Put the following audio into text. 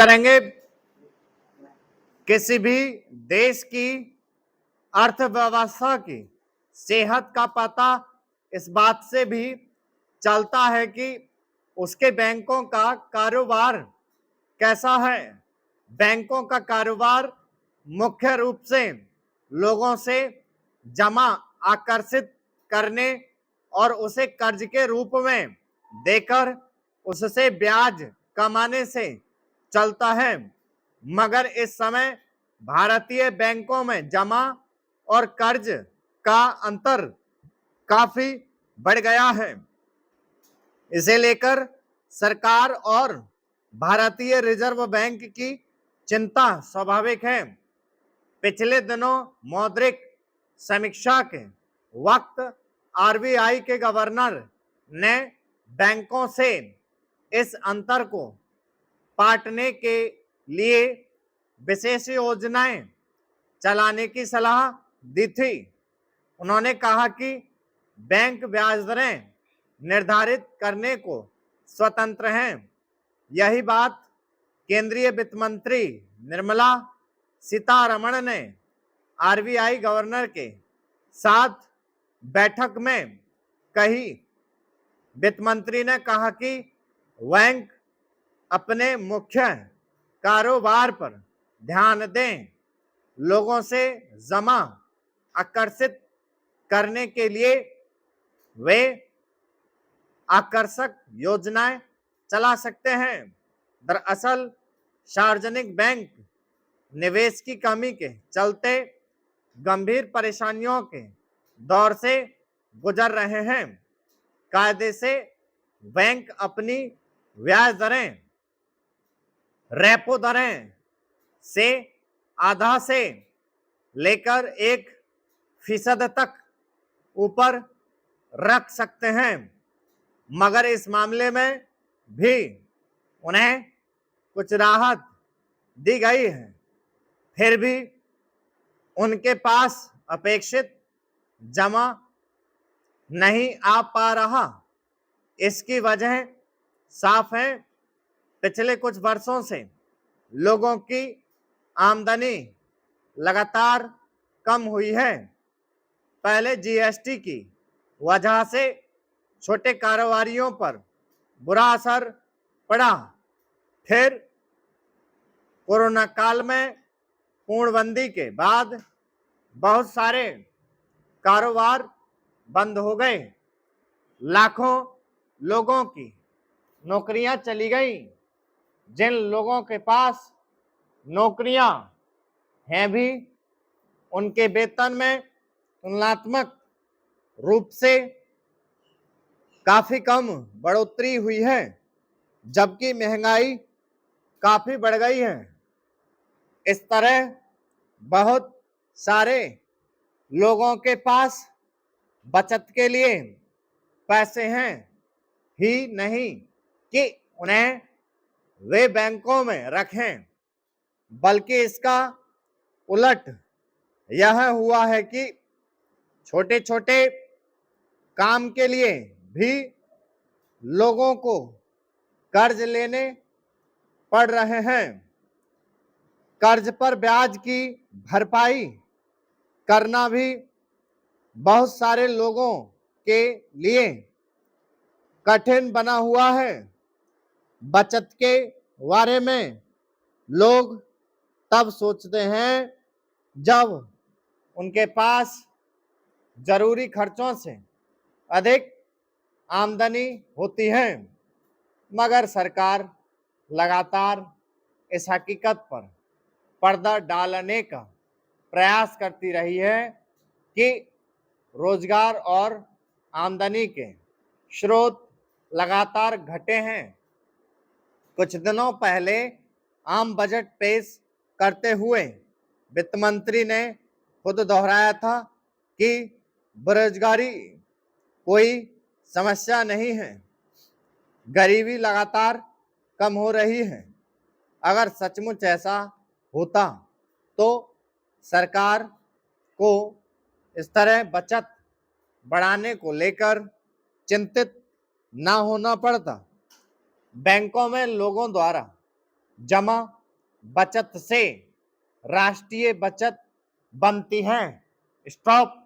करेंगे। किसी भी देश की अर्थव्यवस्था की सेहत का पता इस बात से भी चलता है कि उसके बैंकों का कारोबार कैसा है। बैंकों का कारोबार मुख्य रूप से लोगों से जमा आकर्षित करने और उसे कर्ज के रूप में देकर उससे ब्याज कमाने से चलता है। मगर इस समय भारतीय बैंकों में जमा और कर्ज का अंतर काफी बढ़ गया है। इसे लेकर सरकार और भारतीय रिजर्व बैंक की चिंता स्वाभाविक है। पिछले दिनों मौद्रिक समीक्षा के वक्त आरबीआई के गवर्नर ने बैंकों से इस अंतर को पाटने के लिए विशेष योजनाएं चलाने की सलाह दी थी। उन्होंने कहा कि बैंक ब्याज दरें निर्धारित करने को स्वतंत्र हैं। यही बात केंद्रीय वित्त मंत्री निर्मला सीतारमण ने आरबीआई गवर्नर के साथ बैठक में कही। वित्त मंत्री ने कहा कि बैंक अपने मुख्य कारोबार पर ध्यान दें। लोगों से जमा आकर्षित करने के लिए वे आकर्षक योजनाएं चला सकते हैं। दरअसल सार्वजनिक बैंक निवेश की कमी के चलते गंभीर परेशानियों के दौर से गुजर रहे हैं। कायदे से बैंक अपनी ब्याज दरें रेपो दरें से आधा से लेकर 1% तक ऊपर रख सकते हैं। मगर इस मामले में भी उन्हें कुछ राहत दी गई है। फिर भी उनके पास अपेक्षित जमा नहीं आ पा रहा। इसकी वजह साफ है। पिछले कुछ वर्षों से लोगों की आमदनी लगातार कम हुई है। पहले जीएसटी की वजह से छोटे कारोबारियों पर बुरा असर पड़ा। फिर कोरोना काल में पूर्णबंदी के बाद बहुत सारे कारोबार बंद हो गए। लाखों लोगों की नौकरियां चली गई। जिन लोगों के पास नौकरियां हैं भी उनके वेतन में तुलनात्मक रूप से काफी कम बढ़ोतरी हुई है, जबकि महंगाई काफी बढ़ गई है। इस तरह बहुत सारे लोगों के पास बचत के लिए पैसे हैं ही नहीं कि उन्हें वे बैंकों में रखें, बल्कि इसका उलट यह हुआ है कि छोटे छोटे काम के लिए भी लोगों को कर्ज लेने पड़ रहे हैं। कर्ज पर ब्याज की भरपाई करना भी बहुत सारे लोगों के लिए कठिन बना हुआ है। बचत के बारे में लोग तब सोचते हैं जब उनके पास जरूरी खर्चों से अधिक आमदनी होती है। मगर सरकार लगातार इस हकीकत पर पर्दा डालने का प्रयास करती रही है कि रोजगार और आमदनी के स्रोत लगातार घटे हैं। कुछ दिनों पहले आम बजट पेश करते हुए वित्त मंत्री ने खुद दोहराया था कि बेरोजगारी कोई समस्या नहीं है, गरीबी लगातार कम हो रही है। अगर सचमुच ऐसा होता तो सरकार को इस तरह बचत बढ़ाने को लेकर चिंतित ना होना पड़ता। बैंकों में लोगों द्वारा जमा बचत से राष्ट्रीय बचत बनती है। स्टॉप।